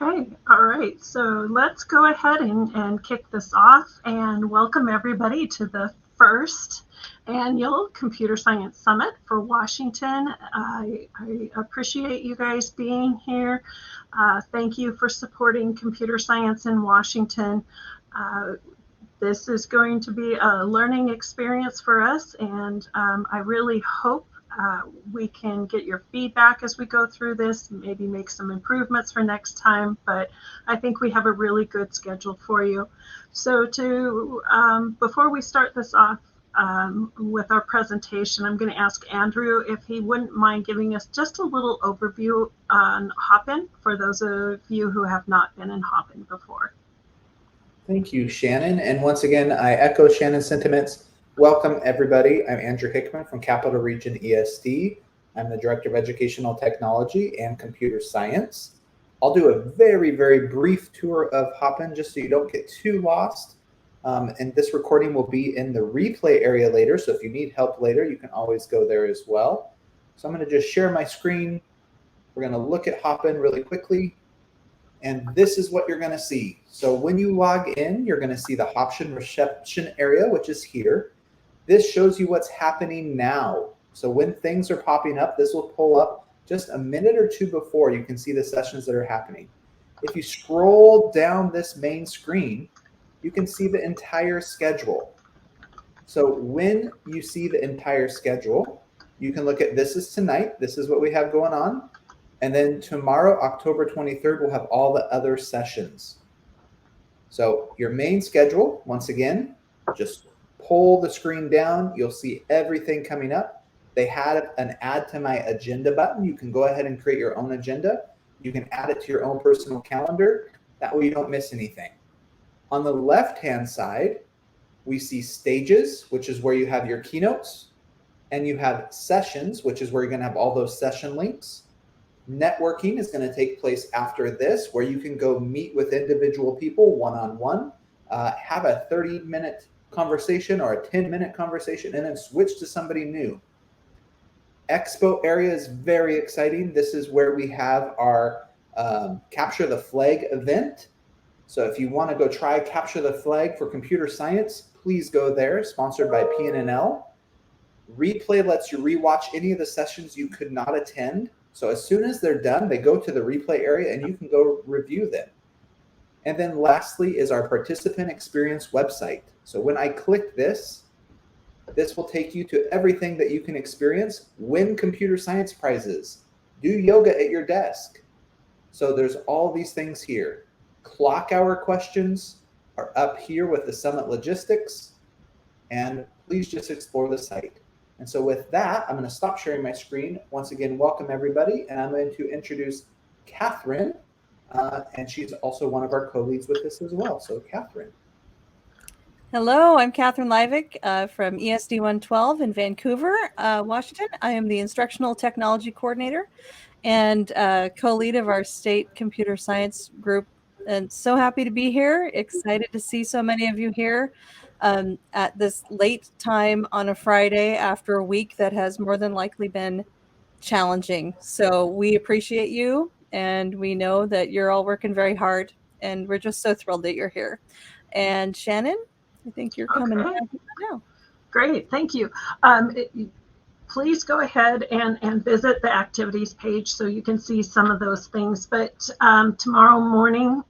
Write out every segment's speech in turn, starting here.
Okay, all right. So let's go ahead and kick this off and welcome everybody to the first annual Computer Science Summit for Washington. I appreciate you guys being here. Thank you for supporting computer science in Washington. This is going to be a learning experience for us, and I really hope we can get your feedback as we go through this, maybe make some improvements for next time, but I think we have a really good schedule for you. So before we start this off with our presentation, I'm going to ask Andrew if he wouldn't mind giving us just a little overview on Hopin for those of you who have not been in Hopin before. Thank you, Shannon. And once again, I echo Shannon's sentiments. Welcome, everybody. I'm Andrew Hickman from Capital Region ESD. I'm the Director of Educational Technology and Computer Science. I'll do a very, very brief tour of Hopin just so you don't get too lost. And this recording will be in the replay area later. So if you need help later, you can always go there as well. So I'm going to just share my screen. We're going to look at Hopin really quickly. And this is what you're going to see. So when you log in, you're going to see the Hopin reception area, which is here. This shows you what's happening now. So when things are popping up, this will pull up just a minute or two before you can see the sessions that are happening. If you scroll down this main screen, you can see the entire schedule. So when you see the entire schedule, you can look at this is tonight. This is what we have going on. And then tomorrow, October 23rd, we'll have all the other sessions. So your main schedule, once again, just pull the screen down. You'll see everything coming up. They had an add to my agenda button. You can go ahead and create your own agenda. You can add it to your own personal calendar. That way you don't miss anything. On the left-hand side, we see stages, which is where you have your keynotes. And you have sessions, which is where you're going to have all those session links. Networking is going to take place after this, where you can go meet with individual people one-on-one, have a 30-minute conversation or a 10-minute conversation, and then switch to somebody new. Expo area is very exciting. This is where we have our Capture the Flag event. So if you want to go try Capture the Flag for computer science, please go there, sponsored by PNNL. Replay lets you rewatch any of the sessions you could not attend. So as soon as they're done, they go to the replay area and you can go review them. And then lastly is our participant experience website. So when I click this will take you to everything that you can experience. Win computer science prizes, do yoga at your desk. So there's all these things here. Clock hour questions are up here with the summit logistics. And please just explore the site. And so with that, I'm going to stop sharing my screen. Once again, welcome everybody. And I'm going to introduce Kathryn. And she's also one of our co-leads with this as well. So Kathryn. Hello, I'm Kathryn Levick from ESD 112 in Vancouver, Washington. I am the Instructional Technology Coordinator and co-lead of our state computer science group. And so happy to be here. Excited to see so many of you here at this late time on a Friday after a week that has more than likely been challenging. So we appreciate you, and we know that you're all working very hard, and we're just so thrilled that you're here. And Shannon, I think you're coming now. Great, thank you. Please go ahead and visit the activities page so you can see some of those things. But tomorrow morning,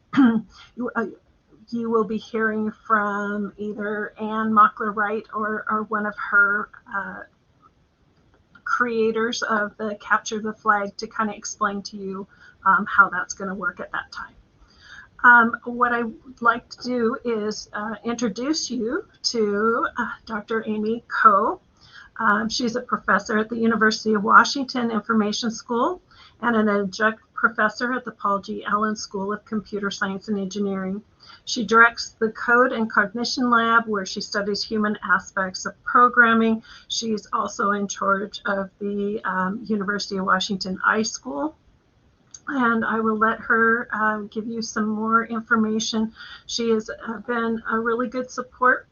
you will be hearing from either Ann Mockler-Wright or one of her creators of the Capture the Flag to kind of explain to you how that's going to work at that time. What I would like to do is introduce you to Dr. Amy Coe. She's a professor at the University of Washington Information School and an adjunct professor at the Paul G. Allen School of Computer Science and Engineering. She directs the Code and Cognition Lab, where she studies human aspects of programming. She's also in charge of the University of Washington iSchool. And I will let her give you some more information. She has been a really good support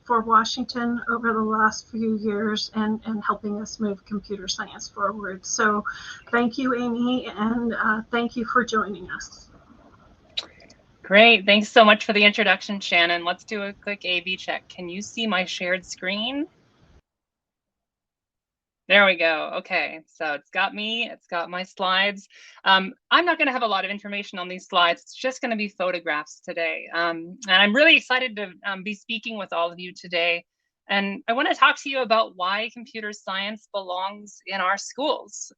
for Washington over the last few years and helping us move computer science forward. So thank you, Amy, and thank you for joining us. Great. Thanks so much for the introduction, Shannon. Let's do a quick AV check. Can you see my shared screen? There we go. Okay, so it's got me, it's got my slides. I'm not going to have a lot of information on these slides. It's just going to be photographs today. And I'm really excited to be speaking with all of you today. And I want to talk to you about why computer science belongs in our schools.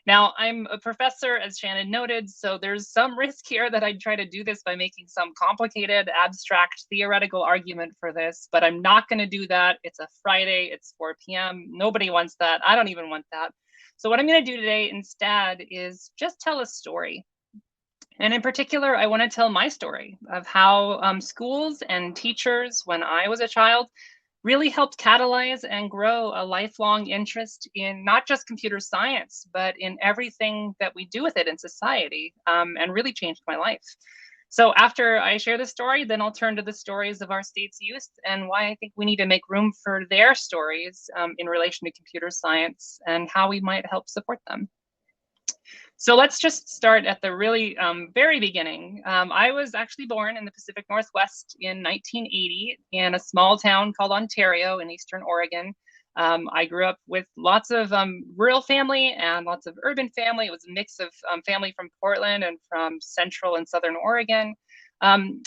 Now, I'm a professor, as Shannon noted, so there's some risk here that I'd try to do this by making some complicated, abstract, theoretical argument for this, but I'm not going to do that. It's a Friday, it's 4 p.m. Nobody wants that. I don't even want that. So what I'm going to do today instead is just tell a story. And in particular, I want to tell my story of how schools and teachers, when I was a child, really helped catalyze and grow a lifelong interest in not just computer science, but in everything that we do with it in society, and really changed my life. So after I share this story, then I'll turn to the stories of our state's youth and why I think we need to make room for their stories in relation to computer science and how we might help support them. So let's just start at the really very beginning. I was actually born in the Pacific Northwest in 1980 in a small town called Ontario in Eastern Oregon. I grew up with lots of rural family and lots of urban family. It was a mix of family from Portland and from Central and Southern Oregon.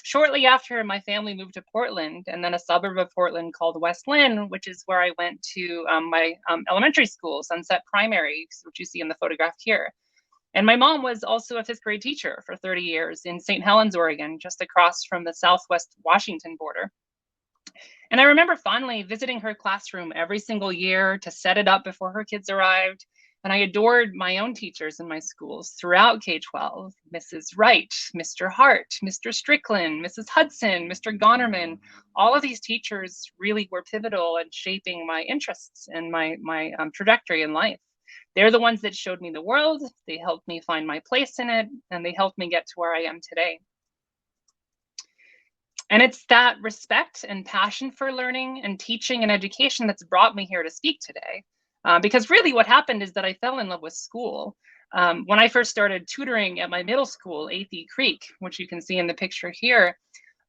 Shortly after, my family moved to Portland and then a suburb of Portland called West Lynn, which is where I went to my elementary school, Sunset Primary, which you see in the photograph here. And my mom was also a fifth grade teacher for 30 years in St. Helens, Oregon, just across from the Southwest Washington border. And I remember fondly visiting her classroom every single year to set it up before her kids arrived. And I adored my own teachers in my schools throughout K-12, Mrs. Wright, Mr. Hart, Mr. Strickland, Mrs. Hudson, Mr. Gonerman. All of these teachers really were pivotal in shaping my interests and my trajectory in life. They're the ones that showed me the world, they helped me find my place in it, and they helped me get to where I am today. And it's that respect and passion for learning and teaching and education that's brought me here to speak today. Because really what happened is that I fell in love with school. When I first started tutoring at my middle school, Athey Creek, which you can see in the picture here,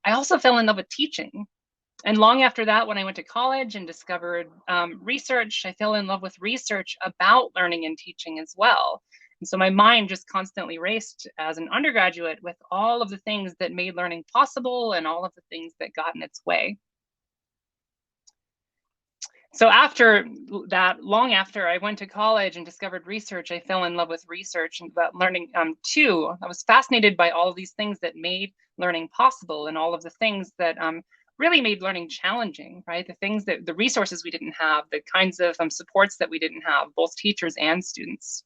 I also fell in love with teaching. And long after that, when I went to college and discovered research, I fell in love with research about learning and teaching as well. And so my mind just constantly raced as an undergraduate with all of the things that made learning possible and all of the things that got in its way. So after that, long after I went to college and discovered research, I fell in love with research and about learning too. I was fascinated by all of these things that made learning possible and all of the things that really made learning challenging, right? The things that, the resources we didn't have, the kinds of supports that we didn't have, both teachers and students.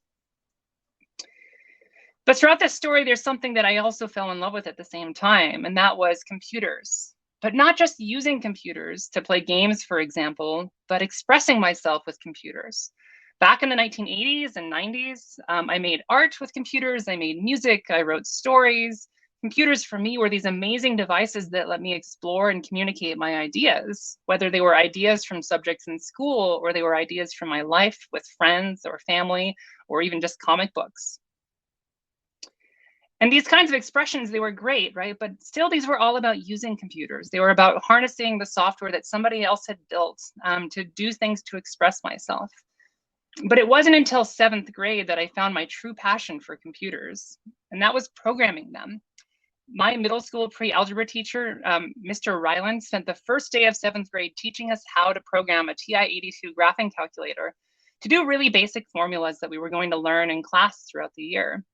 But throughout this story, there's something that I also fell in love with at the same time, and that was computers. But not just using computers to play games, for example, but expressing myself with computers. Back in the 1980s and 90s, I made art with computers, I made music, I wrote stories. Computers for me were these amazing devices that let me explore and communicate my ideas, whether they were ideas from subjects in school or they were ideas from my life with friends or family, or even just comic books. And these kinds of expressions, they were great, right? But still, these were all about using computers. They were about harnessing the software that somebody else had built to do things to express myself. But it wasn't until 7th grade that I found my true passion for computers, and that was programming them. My middle school pre-algebra teacher, Mr. Ryland, spent the first day of 7th grade teaching us how to program a TI-82 graphing calculator to do really basic formulas that we were going to learn in class throughout the year.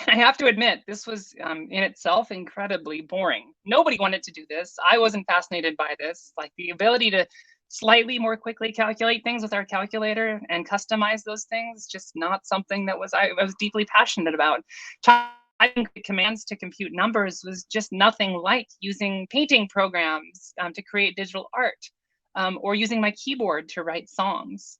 I have to admit, this was in itself incredibly boring. Nobody wanted to do this. I wasn't fascinated by this. Like the ability to slightly more quickly calculate things with our calculator and customize those things, just not something that I was deeply passionate about. Typing commands to compute numbers was just nothing like using painting programs to create digital art, or using my keyboard to write songs.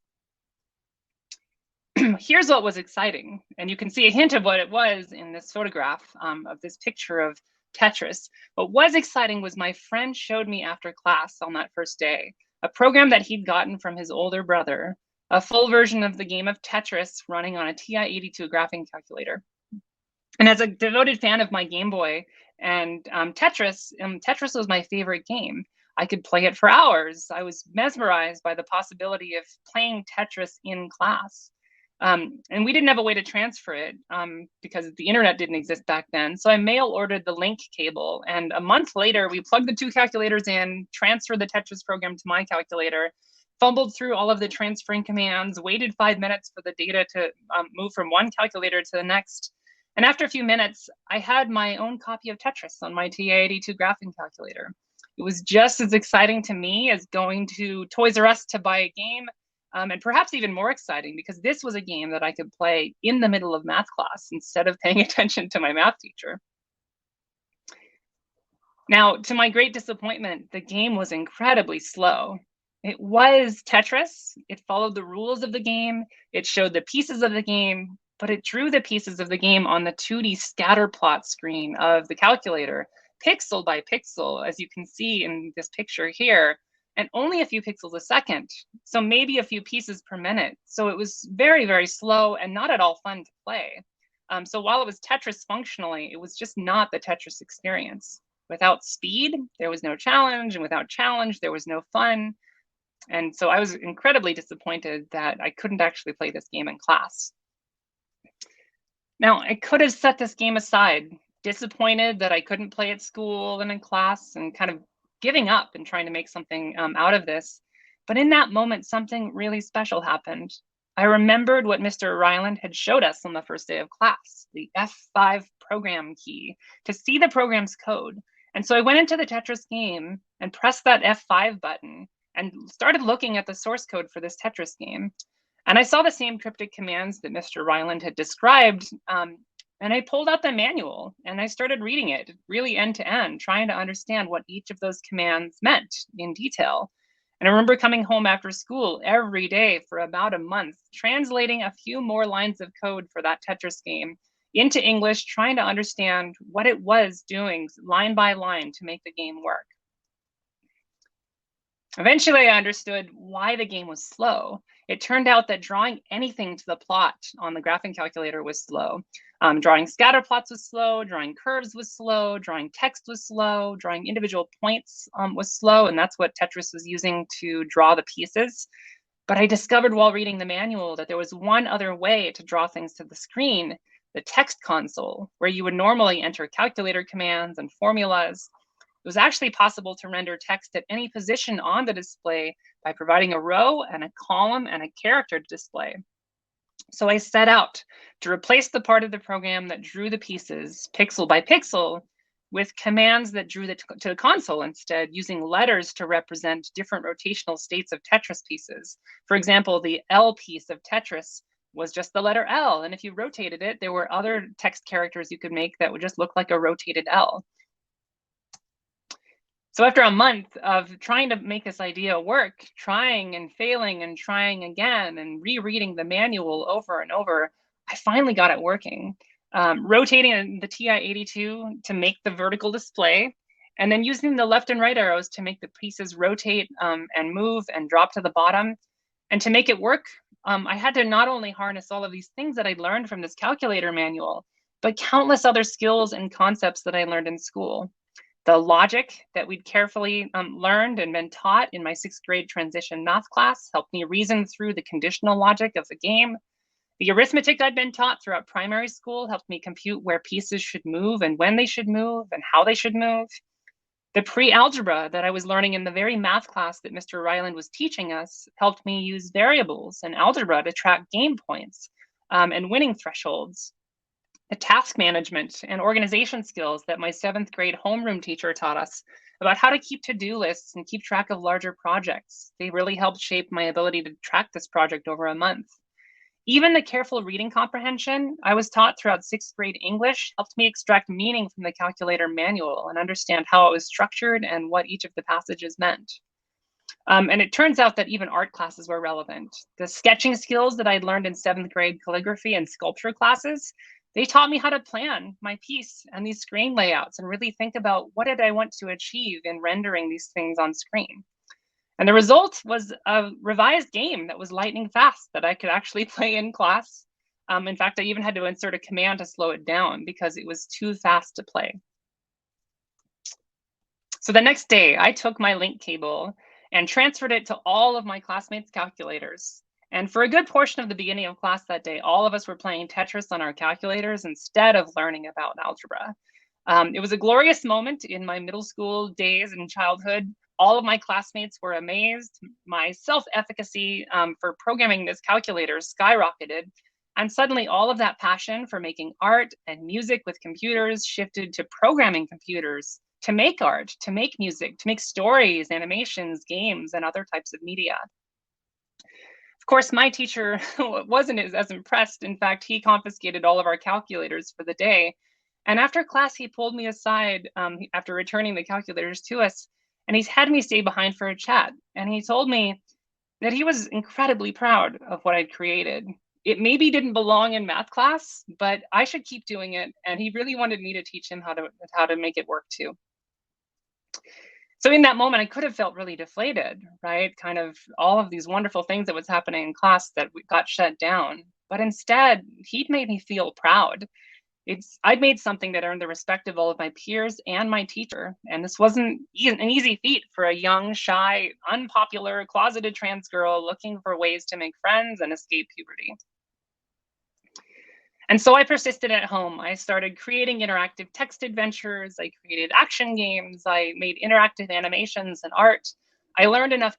Here's what was exciting, and you can see a hint of what it was in this photograph of this picture of Tetris. What was exciting was my friend showed me after class on that first day a program that he'd gotten from his older brother, a full version of the game of Tetris running on a TI-82 graphing calculator. And as a devoted fan of my Game Boy and Tetris, Tetris was my favorite game. I could play it for hours. I was mesmerized by the possibility of playing Tetris in class. And we didn't have a way to transfer it because the internet didn't exist back then. So I mail ordered the link cable. And a month later, we plugged the two calculators in, transferred the Tetris program to my calculator, fumbled through all of the transferring commands, waited 5 minutes for the data to move from one calculator to the next. And after a few minutes, I had my own copy of Tetris on my TI-82 graphing calculator. It was just as exciting to me as going to Toys R Us to buy a game, and perhaps even more exciting because this was a game that I could play in the middle of math class instead of paying attention to my math teacher. Now, to my great disappointment, the game was incredibly slow. It was Tetris. It followed the rules of the game. It showed the pieces of the game, but it drew the pieces of the game on the 2D scatter plot screen of the calculator, pixel by pixel, as you can see in this picture here, and only a few pixels a second, so maybe a few pieces per minute. So it was very, very slow and not at all fun to play. So while it was Tetris functionally, it was just not the Tetris experience. Without speed, there was no challenge, and without challenge, there was no fun. And so I was incredibly disappointed that I couldn't actually play this game in class. Now, I could have set this game aside, disappointed that I couldn't play at school and in class, and kind of giving up and trying to make something out of this. But in that moment, something really special happened. I remembered what Mr. Ryland had showed us on the first day of class, the F5 program key, to see the program's code. And so I went into the Tetris game and pressed that F5 button and started looking at the source code for this Tetris game. And I saw the same cryptic commands that Mr. Ryland had described, and I pulled out the manual and I started reading it really end to end, trying to understand what each of those commands meant in detail. And I remember coming home after school every day for about a month, translating a few more lines of code for that Tetris game into English, trying to understand what it was doing line by line to make the game work. Eventually, I understood why the game was slow. It turned out that drawing anything to the plot on the graphing calculator was slow. Drawing scatter plots was slow, drawing curves was slow, drawing text was slow, drawing individual points was slow, and that's what Tetris was using to draw the pieces. But I discovered while reading the manual that there was one other way to draw things to the screen, the text console, where you would normally enter calculator commands and formulas. It was actually possible to render text at any position on the display by providing a row and a column and a character to display. So I set out to replace the part of the program that drew the pieces pixel by pixel with commands that drew to the console instead, using letters to represent different rotational states of Tetris pieces. For example, the L piece of Tetris was just the letter L, and if you rotated it, there were other text characters you could make that would just look like a rotated L. So after a month of trying to make this idea work, trying and failing and trying again and rereading the manual over and over, I finally got it working. Rotating the TI-82 to make the vertical display, and then using the left and right arrows to make the pieces rotate and move and drop to the bottom. And to make it work, I had to not only harness all of these things that I'd learned from this calculator manual, but countless other skills and concepts that I learned in school. The logic that we'd carefully learned and been taught in my 6th grade transition math class helped me reason through the conditional logic of the game. The arithmetic I'd been taught throughout primary school helped me compute where pieces should move and when they should move and how they should move. The pre-algebra that I was learning in the very math class that Mr. Ryland was teaching us helped me use variables and algebra to track game points and winning thresholds. The task management and organization skills that my 7th grade homeroom teacher taught us about how to keep to-do lists and keep track of larger projects. They really helped shape my ability to track this project over a month. Even the careful reading comprehension I was taught throughout 6th grade English helped me extract meaning from the calculator manual and understand how it was structured and what each of the passages meant. And it turns out that even art classes were relevant. The sketching skills that I'd learned in 7th grade calligraphy and sculpture classes, they taught me how to plan my piece and these screen layouts and really think about what did I want to achieve in rendering these things on screen. And the result was a revised game that was lightning fast that I could actually play in class. In fact, I even had to insert a command to slow it down because it was too fast to play. So the next day, I took my link cable and transferred it to all of my classmates' calculators. And for a good portion of the beginning of class that day, all of us were playing Tetris on our calculators instead of learning about algebra. It was a glorious moment in my middle school days and childhood. All of my classmates were amazed. My self-efficacy for programming this calculator skyrocketed. And suddenly all of that passion for making art and music with computers shifted to programming computers to make art, to make music, to make stories, animations, games, and other types of media. Of course, my teacher wasn't as impressed. In fact, he confiscated all of our calculators for the day. And after class, he pulled me aside after returning the calculators to us, and he's had me stay behind for a chat. And he told me that he was incredibly proud of what I'd created. It maybe didn't belong in math class, but I should keep doing it. And he really wanted me to teach him how to make it work too. So in that moment, I could have felt really deflated, right? Kind of all of these wonderful things that was happening in class that got shut down. But instead, he'd made me feel proud. I'd made something that earned the respect of all of my peers and my teacher. And this wasn't an easy feat for a young, shy, unpopular, closeted trans girl looking for ways to make friends and escape puberty. And so I persisted at home. I started creating interactive text adventures. I created action games. I made interactive animations and art. I learned enough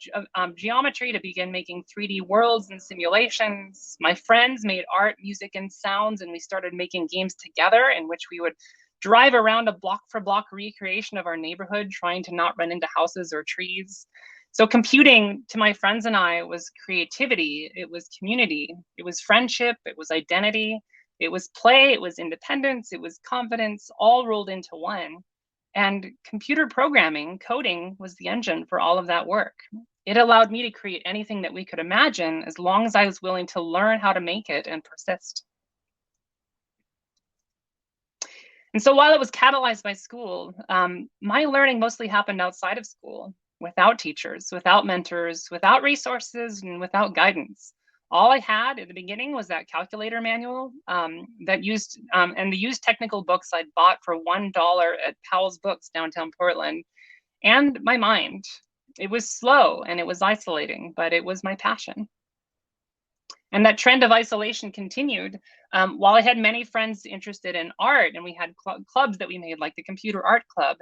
geometry to begin making 3D worlds and simulations. My friends made art, music, and sounds, and we started making games together in which we would drive around a block-for-block recreation of our neighborhood, trying to not run into houses or trees. So computing to my friends and I was creativity, it was community, it was friendship, it was identity, it was play, it was independence, it was confidence, all rolled into one. And computer programming, coding, was the engine for all of that work. It allowed me to create anything that we could imagine as long as I was willing to learn how to make it and persist. And so while it was catalyzed by school, my learning mostly happened outside of school, without teachers, without mentors, without resources, and without guidance. All I had at the beginning was that calculator manual and the used technical books I'd bought for $1 at Powell's Books downtown Portland, and my mind. It was slow and it was isolating, but it was my passion. And that trend of isolation continued. While I had many friends interested in art and we had clubs that we made, like the Computer Art Club,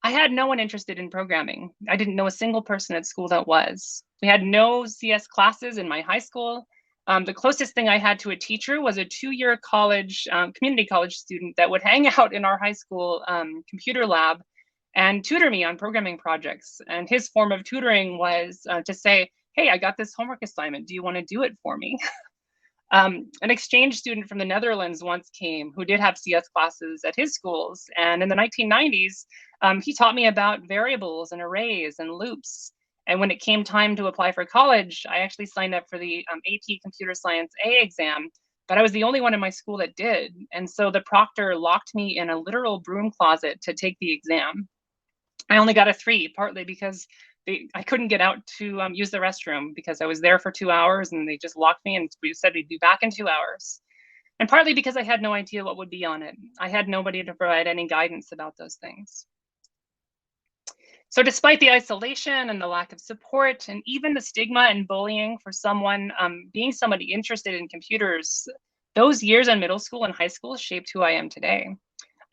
I had no one interested in programming. I didn't know a single person at school that was. We had no CS classes in my high school. The closest thing I had to a teacher was a 2-year college, community college student that would hang out in our high school computer lab and tutor me on programming projects. And his form of tutoring was to say, hey, I got this homework assignment. Do you want to do it for me? An exchange student from the Netherlands once came who did have CS classes at his schools. And in the 1990s, he taught me about variables and arrays and loops. And when it came time to apply for college, I actually signed up for the AP Computer Science A exam, but I was the only one in my school that did. And so the proctor locked me in a literal broom closet to take the exam. I only got a 3, partly because I couldn't get out to use the restroom because I was there for 2 hours and they just locked me and we said we'd be back in 2 hours. And partly because I had no idea what would be on it. I had nobody to provide any guidance about those things. So despite the isolation and the lack of support and even the stigma and bullying for someone being somebody interested in computers, those years in middle school and high school shaped who I am today.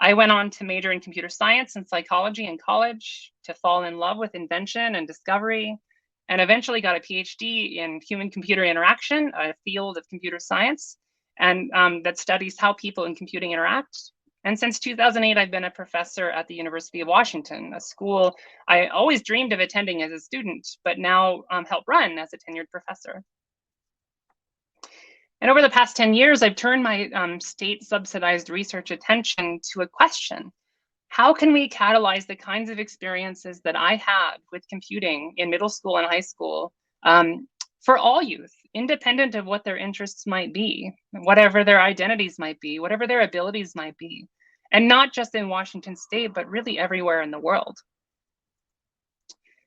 I went on to major in computer science and psychology in college, to fall in love with invention and discovery, and eventually got a PhD in human-computer interaction, a field of computer science, and that studies how people and computing interact. And since 2008, I've been a professor at the University of Washington, a school I always dreamed of attending as a student, but now help run as a tenured professor. And over the past 10 years, I've turned my state-subsidized research attention to a question. How can we catalyze the kinds of experiences that I had with computing in middle school and high school for all youth, independent of what their interests might be, whatever their identities might be, whatever their abilities might be, and not just in Washington State, but really everywhere in the world?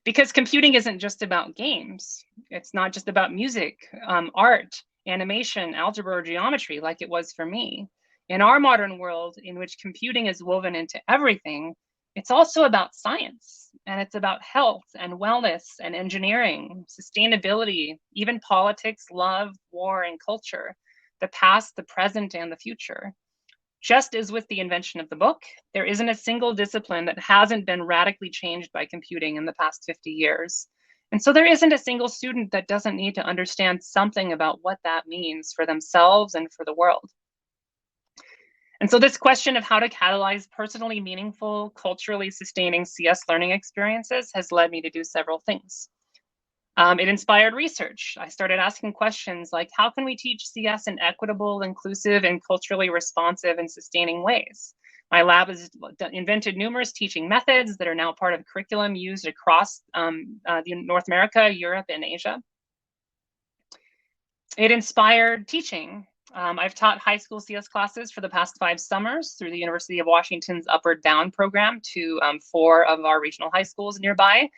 Because computing isn't just about games. It's not just about music, art, animation, algebra, or geometry like it was for me. In our modern world, in which computing is woven into everything, it's also about science, and it's about health and wellness and engineering, sustainability, even politics, love, war, and culture, the past, the present, and the future. Just as with the invention of the book, there isn't a single discipline that hasn't been radically changed by computing in the past 50 years. And so there isn't a single student that doesn't need to understand something about what that means for themselves and for the world. And so this question of how to catalyze personally meaningful, culturally sustaining CS learning experiences has led me to do several things. It inspired research. I started asking questions like, how can we teach CS in equitable, inclusive, and culturally responsive and sustaining ways? My lab has invented numerous teaching methods that are now part of curriculum used across North America, Europe, and Asia. It inspired teaching. I've taught high school CS classes for the past 5 summers through the University of Washington's Upward Bound program to 4 of our regional high schools nearby.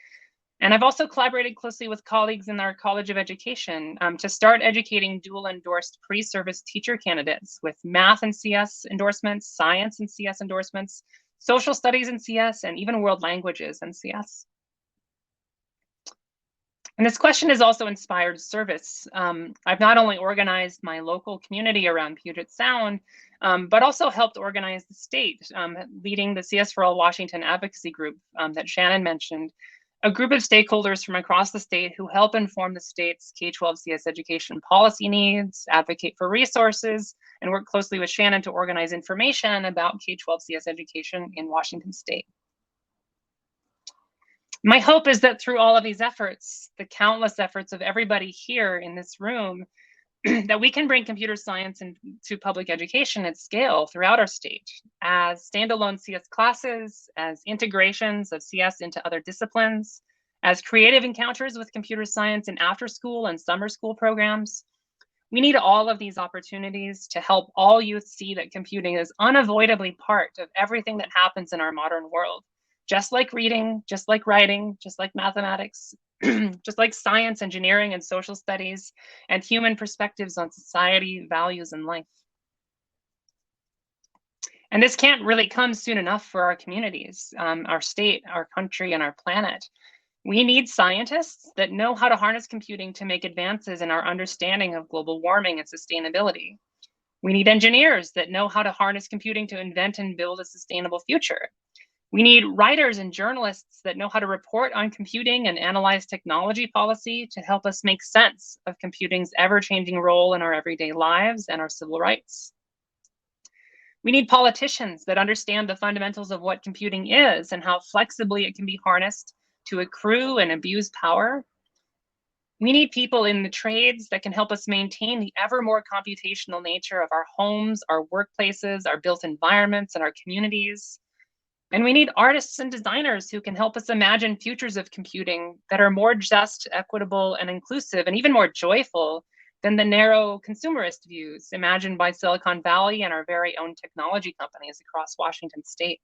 And I've also collaborated closely with colleagues in our College of Education to start educating dual endorsed pre-service teacher candidates with math and CS endorsements, science and CS endorsements, social studies and CS, and even world languages and CS. And this question has also inspired service. I've not only organized my local community around Puget Sound, but also helped organize the state, leading the CS for All Washington advocacy group that Shannon mentioned, a group of stakeholders from across the state who help inform the state's K-12 CS education policy needs, advocate for resources, and work closely with Shannon to organize information about K-12 CS education in Washington state. My hope is that through all of these efforts, the countless efforts of everybody here in this room, that we can bring computer science into public education at scale throughout our state as standalone CS classes, as integrations of CS into other disciplines, as creative encounters with computer science in after school and summer school programs. We need all of these opportunities to help all youth see that computing is unavoidably part of everything that happens in our modern world. Just like reading, just like writing, just like mathematics, just like science, engineering, and social studies, and human perspectives on society, values, and life. And this can't really come soon enough for our communities, our state, our country, and our planet. We need scientists that know how to harness computing to make advances in our understanding of global warming and sustainability. We need engineers that know how to harness computing to invent and build a sustainable future. We need writers and journalists that know how to report on computing and analyze technology policy to help us make sense of computing's ever-changing role in our everyday lives and our civil rights. We need politicians that understand the fundamentals of what computing is and how flexibly it can be harnessed to accrue and abuse power. We need people in the trades that can help us maintain the ever more computational nature of our homes, our workplaces, our built environments, and our communities. And we need artists and designers who can help us imagine futures of computing that are more just, equitable, and inclusive, and even more joyful than the narrow consumerist views imagined by Silicon Valley and our very own technology companies across Washington state.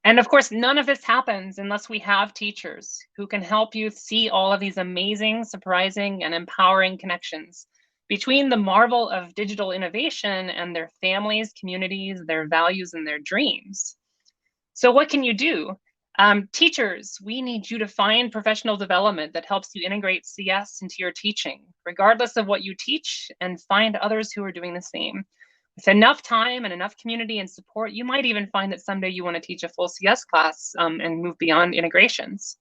And of course, none of this happens unless we have teachers who can help youth see all of these amazing, surprising, and empowering connections between the marvel of digital innovation and their families, communities, their values, and their dreams. So what can you do? Teachers, we need you to find professional development that helps you integrate CS into your teaching, regardless of what you teach, and find others who are doing the same. With enough time and enough community and support, you might even find that someday you want to teach a full CS class and move beyond integrations.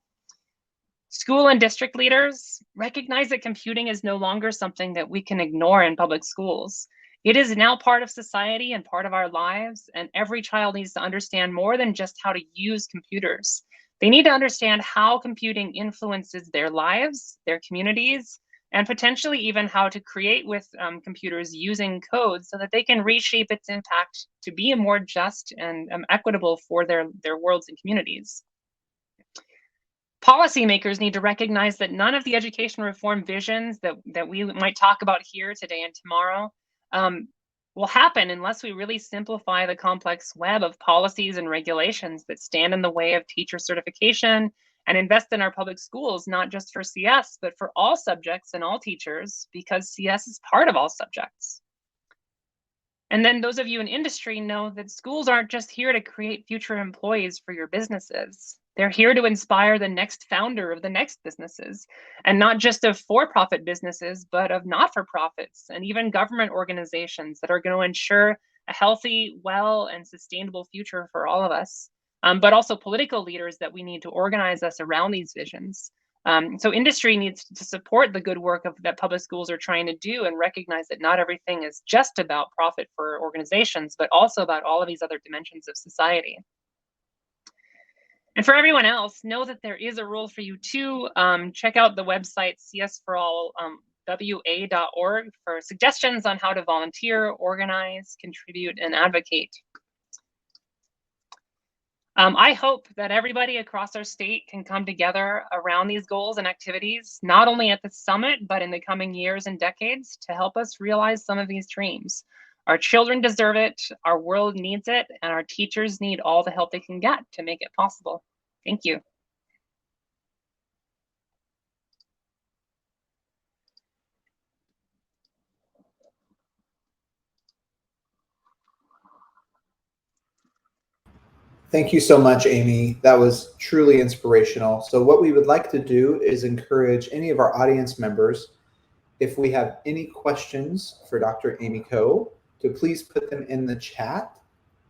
School and district leaders recognize that computing is no longer something that we can ignore in public schools. It is now part of society and part of our lives, and every child needs to understand more than just how to use computers. They need to understand how computing influences their lives, their communities, and potentially even how to create with computers using code so that they can reshape its impact to be more just and equitable for their worlds and communities. Policymakers need to recognize that none of the education reform visions that we might talk about here today and tomorrow will happen unless we really simplify the complex web of policies and regulations that stand in the way of teacher certification and invest in our public schools, not just for CS, but for all subjects and all teachers, because CS is part of all subjects. And then those of you in industry know that schools aren't just here to create future employees for your businesses. They're here to inspire the next founder of the next businesses, and not just of for-profit businesses, but of not-for-profits and even government organizations that are going to ensure a healthy, well, and sustainable future for all of us, but also political leaders that we need to organize us around these visions. So industry needs to support the good work that public schools are trying to do and recognize that not everything is just about profit for organizations, but also about all of these other dimensions of society. And for everyone else, know that there is a role for you too. Check out the website csforallwa.org for suggestions on how to volunteer, organize, contribute, and advocate. I hope that everybody across our state can come together around these goals and activities, not only at the summit, but in the coming years and decades to help us realize some of these dreams. Our children deserve it, our world needs it, and our teachers need all the help they can get to make it possible. Thank you. Thank you so much, Amy. That was truly inspirational. So what we would like to do is encourage any of our audience members, if we have any questions for Dr. Amy Coe, to please put them in the chat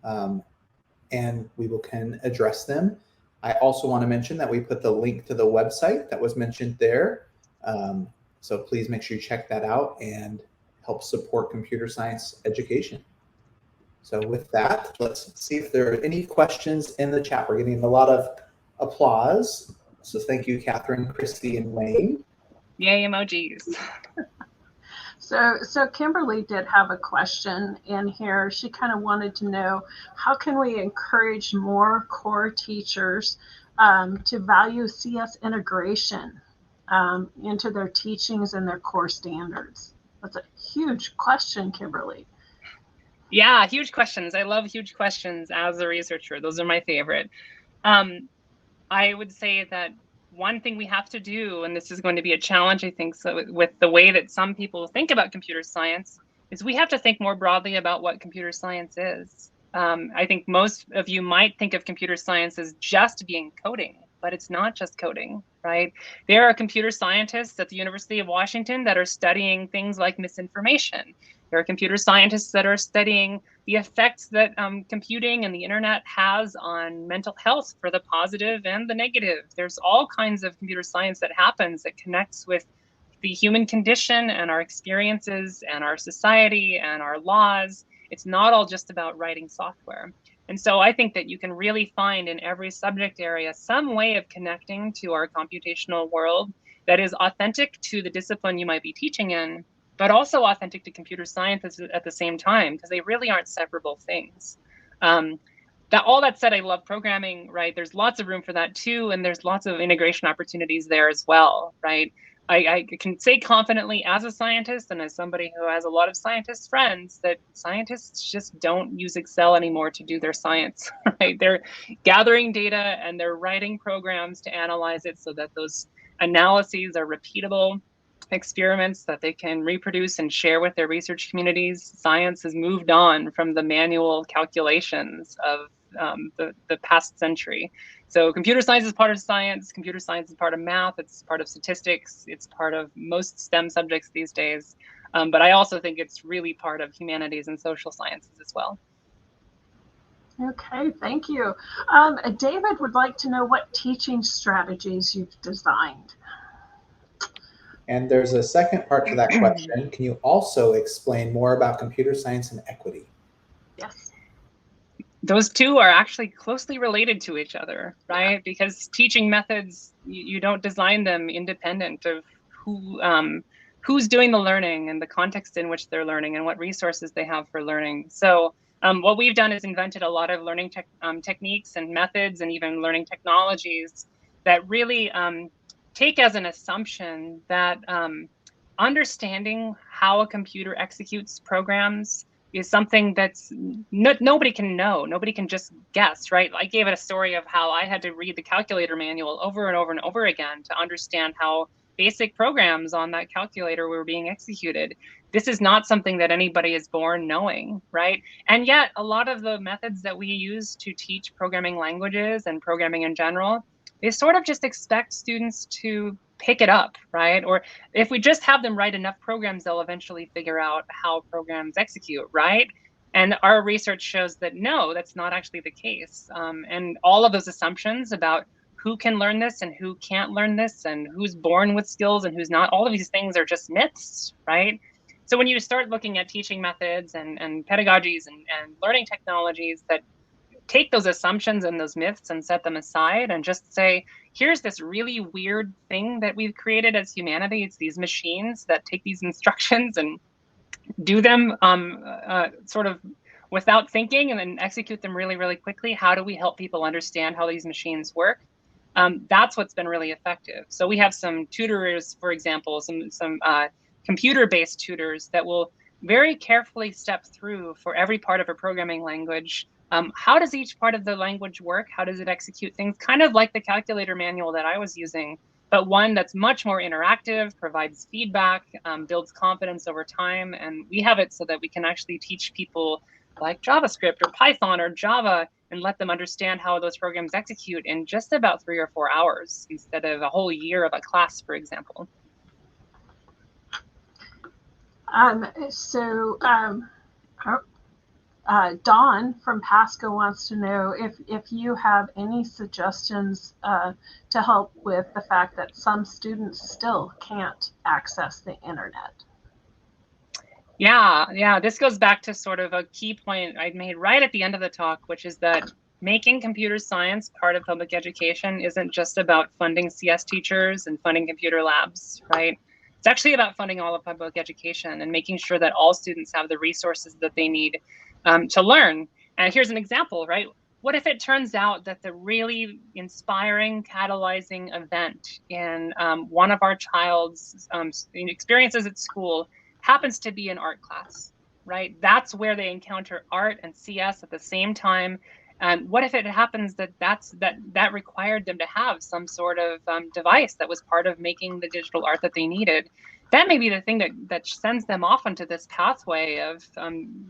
and we can address them. I also want to mention that we put the link to the website that was mentioned there. So please make sure you check that out and help support computer science education. So with that, let's see if there are any questions in the chat. We're getting a lot of applause. So thank you, Kathryn, Christy, and Wayne. Yay, emojis. So Kimberly did have a question in here. She kind of wanted to know, how can we encourage more core teachers to value CS integration into their teachings and their core standards? That's a huge question, Kimberly. Yeah, huge questions. I love huge questions as a researcher. Those are my favorite. I would say that one thing we have to do, and this is going to be a challenge, I think, so with the way that some people think about computer science, is we have to think more broadly about what computer science is. I think most of you might think of computer science as just being coding, but it's not just coding, right? There are computer scientists at the University of Washington that are studying things like misinformation. There are computer scientists that are studying the effects that computing and the internet has on mental health, for the positive and the negative. There's all kinds of computer science that happens that connects with the human condition and our experiences and our society and our laws. It's not all just about writing software. And so I think that you can really find in every subject area some way of connecting to our computational world that is authentic to the discipline you might be teaching in, but also authentic to computer science at the same time, because they really aren't separable things. All that said, I love programming, right? There's lots of room for that too, and there's lots of integration opportunities there as well, right? I can say confidently as a scientist and as somebody who has a lot of scientist friends that scientists just don't use Excel anymore to do their science, right? They're gathering data and they're writing programs to analyze it so that those analyses are repeatable experiments that they can reproduce and share with their research communities. Science has moved on from the manual calculations of the past century. So computer science is part of science, computer science is part of math, it's part of statistics, it's part of most STEM subjects these days. But I also think it's really part of humanities and social sciences as well. Okay, thank you. David would like to know what teaching strategies you've designed. And there's a second part to that question. Can you also explain more about computer science and equity? Yes. Those two are actually closely related to each other, right? Because teaching methods, you don't design them independent of who's doing the learning and the context in which they're learning and what resources they have for learning. So what we've done is invented a lot of learning techniques and methods and even learning technologies that really take as an assumption that understanding how a computer executes programs is something that's nobody can know. Nobody can just guess, right? I gave it a story of how I had to read the calculator manual over and over and over again to understand how basic programs on that calculator were being executed. This is not something that anybody is born knowing, right? And yet a lot of the methods that we use to teach programming languages and programming in general, they sort of just expect students to pick it up, right? Or if we just have them write enough programs, they'll eventually figure out how programs execute, right? And our research shows that no, that's not actually the case. And all of those assumptions about who can learn this and who can't learn this and who's born with skills and who's not, all of these things are just myths, right? So when you start looking at teaching methods and pedagogies and learning technologies that take those assumptions and those myths and set them aside and just say, here's this really weird thing that we've created as humanity. It's these machines that take these instructions and do them sort of without thinking and then execute them really, really quickly. How do we help people understand how these machines work? That's what's been really effective. So we have some tutors, for example, some computer-based tutors that will very carefully step through for every part of a programming language. How does each part of the language work? How does it execute things? Kind of like the calculator manual that I was using, but one that's much more interactive, provides feedback, builds confidence over time. And we have it so that we can actually teach people like JavaScript or Python or Java and let them understand how those programs execute in just about 3 or 4 hours instead of a whole year of a class, for example. Dawn from Pasco wants to know if you have any suggestions to help with the fact that some students still can't access the internet. Yeah, this goes back to sort of a key point I made right at the end of the talk, which is that making computer science part of public education isn't just about funding CS teachers and funding computer labs, right? It's actually about funding all of public education and making sure that all students have the resources that they need to learn. And here's an example, right? What if it turns out that the really inspiring, catalyzing event in one of our child's experiences at school happens to be an art class, right? That's where they encounter art and CS at the same time. And what if it happens that that required them to have some sort of device that was part of making the digital art that they needed? That may be the thing that sends them off into this pathway of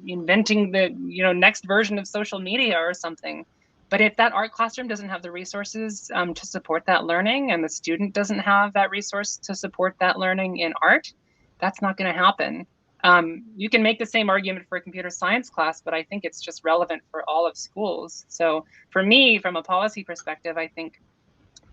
inventing the next version of social media or something. But if that art classroom doesn't have the resources to support that learning, and the student doesn't have that resource to support that learning in art, that's not going to happen. You can make the same argument for a computer science class, but I think it's just relevant for all of schools. So for me, from a policy perspective, I think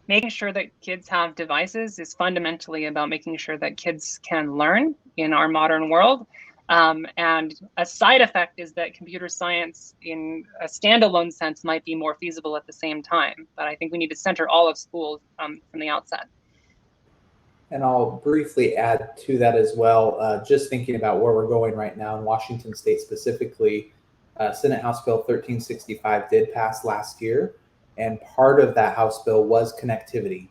making sure that kids have devices is fundamentally about making sure that kids can learn in our modern world. And a side effect is that computer science in a standalone sense might be more feasible at the same time. But I think we need to center all of schools from the outset. And I'll briefly add to that as well, just thinking about where we're going right now in Washington State specifically, Senate House Bill 1365 did pass last year, and part of that House bill was connectivity.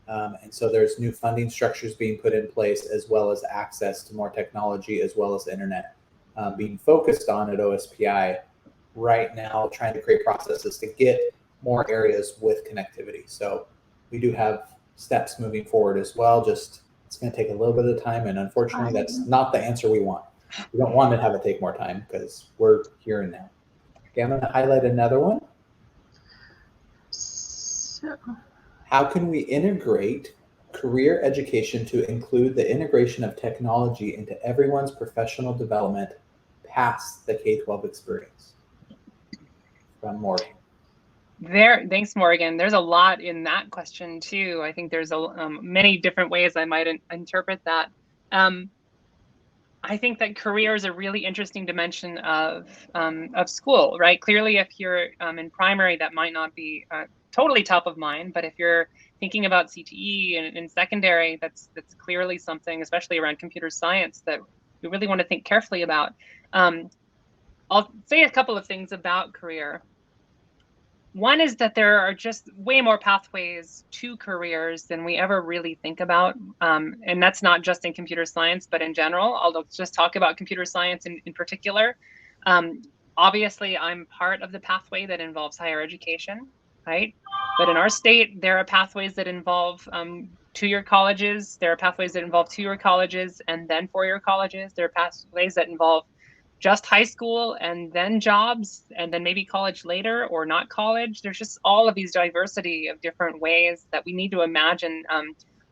And so there's new funding structures being put in place, as well as access to more technology, as well as internet being focused on at OSPI right now, trying to create processes to get more areas with connectivity. So we do have steps moving forward as well. Just it's going to take a little bit of time, and unfortunately that's not the answer we want. We don't want to have it take more time because we're here and now. Okay, I'm going to highlight another one. So, how can we integrate career education to include the integration of technology into everyone's professional development past the K-12 experience? From Morgan. Thanks, Morgan. There's a lot in that question too. I think there's many different ways I might interpret that. I think that career is a really interesting dimension of school, right? Clearly, if you're in primary, that might not be totally top of mind, but if you're thinking about CTE and in secondary, that's clearly something, especially around computer science, that we really want to think carefully about. I'll say a couple of things about career. One is that there are just way more pathways to careers than we ever really think about. And that's not just in computer science, but in general. I'll just talk about computer science in particular. Obviously, I'm part of the pathway that involves higher education, right? But in our state, there are pathways that involve 2-year colleges. There are pathways that involve 2-year colleges and then 4-year colleges. There are pathways that involve just high school and then jobs and then maybe college later or not college. There's just all of these diversity of different ways that we need to imagine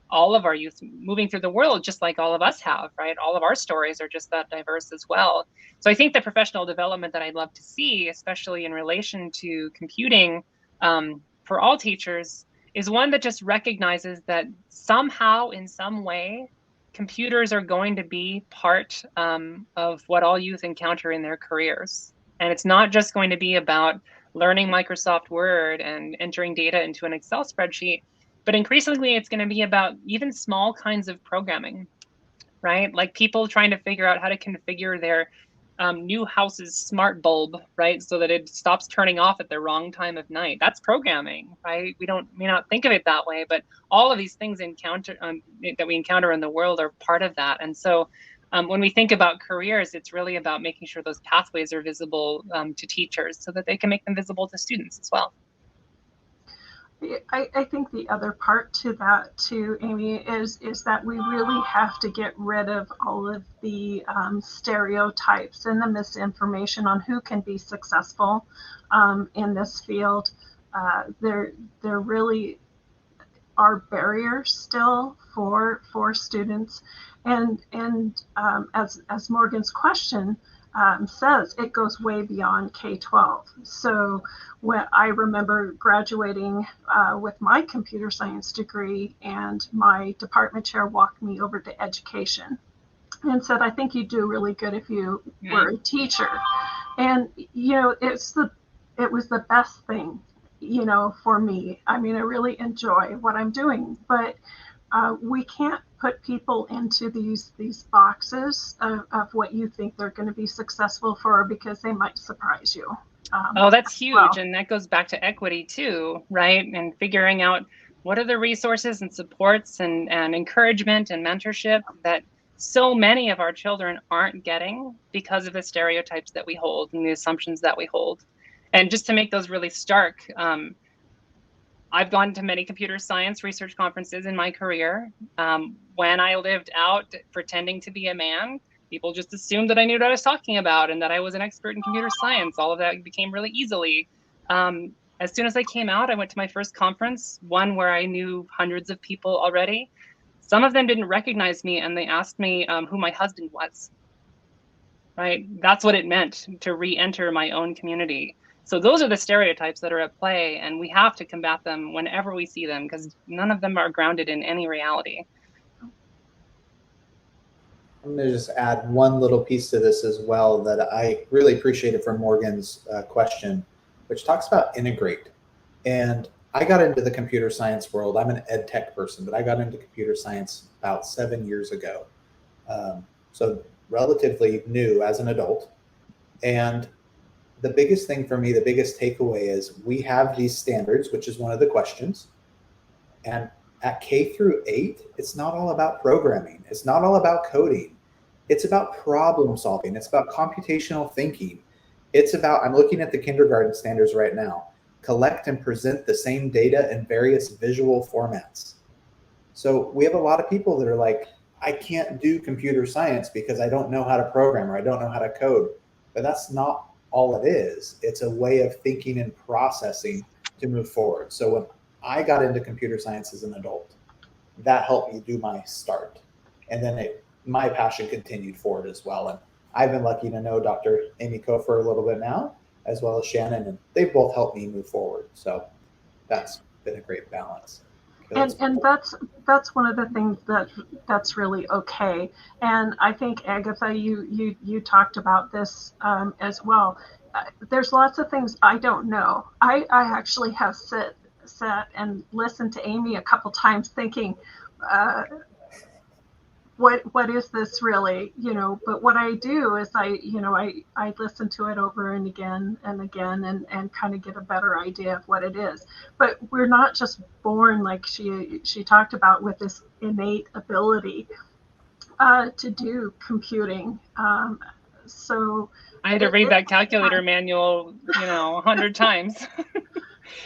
all of our youth moving through the world, just like all of us have, right? All of our stories are just that diverse as well. So I think the professional development that I'd love to see, especially in relation to computing for all teachers, is one that just recognizes that somehow, in some way, computers are going to be part of what all youth encounter in their careers. And it's not just going to be about learning Microsoft Word and entering data into an Excel spreadsheet, but increasingly it's going to be about even small kinds of programming, right? Like people trying to figure out how to configure their new house's smart bulb, right? So that it stops turning off at the wrong time of night. That's programming, right? We may not think of it that way, but all of these things that we encounter in the world are part of that. And so when we think about careers, it's really about making sure those pathways are visible to teachers so that they can make them visible to students as well. I think the other part to that too, Amy, is that we really have to get rid of all of the stereotypes and the misinformation on who can be successful in this field. There really are barriers still for students, and as Morgan's question says, it goes way beyond K-12. So when I remember graduating with my computer science degree, and my department chair walked me over to education and said, I think you'd do really good if you were a teacher. And, you know, it was the best thing, you know, for me. I mean, I really enjoy what I'm doing, but we can't put people into these boxes of what you think they're going to be successful for, because they might surprise you. Oh, that's huge. Well, and that goes back to equity too, right? And figuring out what are the resources and supports and encouragement and mentorship that so many of our children aren't getting because of the stereotypes that we hold and the assumptions that we hold. And just to make those really stark, I've gone to many computer science research conferences in my career. When I lived out pretending to be a man, people just assumed that I knew what I was talking about and that I was an expert in computer science. All of that became really easily. As soon as I came out, I went to my first conference, one where I knew hundreds of people already. Some of them didn't recognize me, and they asked me who my husband was. Right? That's what it meant to re-enter my own community. So those are the stereotypes that are at play, and we have to combat them whenever we see them, because none of them are grounded in any reality. I'm going to just add one little piece to this as well that I really appreciated from Morgan's question, which talks about integrate. And I got into the computer science world. I'm an ed tech person, but I got into computer science about 7 years ago. So relatively new as an adult. And the biggest thing for me, the biggest takeaway is we have these standards, which is one of the questions. And at K through 8, it's not all about programming. It's not all about coding. It's about problem solving. It's about computational thinking. It's about, I'm looking at the kindergarten standards right now, collect and present the same data in various visual formats. So we have a lot of people that are like, I can't do computer science because I don't know how to program or I don't know how to code. But that's not all it is. It's a way of thinking and processing to move forward. So when I got into computer science as an adult, that helped me do my start. And then my passion continued forward as well. And I've been lucky to know Dr. Amy Ko for a little bit now, as well as Shannon, and they've both helped me move forward. So that's been a great balance. And that's one of the things that's really okay. And I think, Agatha, you talked about this as well. There's lots of things I don't know. I actually have sat and listened to Amy a couple times thinking, what is this really, you know? But what I do is I listen to it over and again and kind of get a better idea of what it is. But we're not just born, like she talked about, with this innate ability to do computing. So I had to read that calculator manual, 100 times.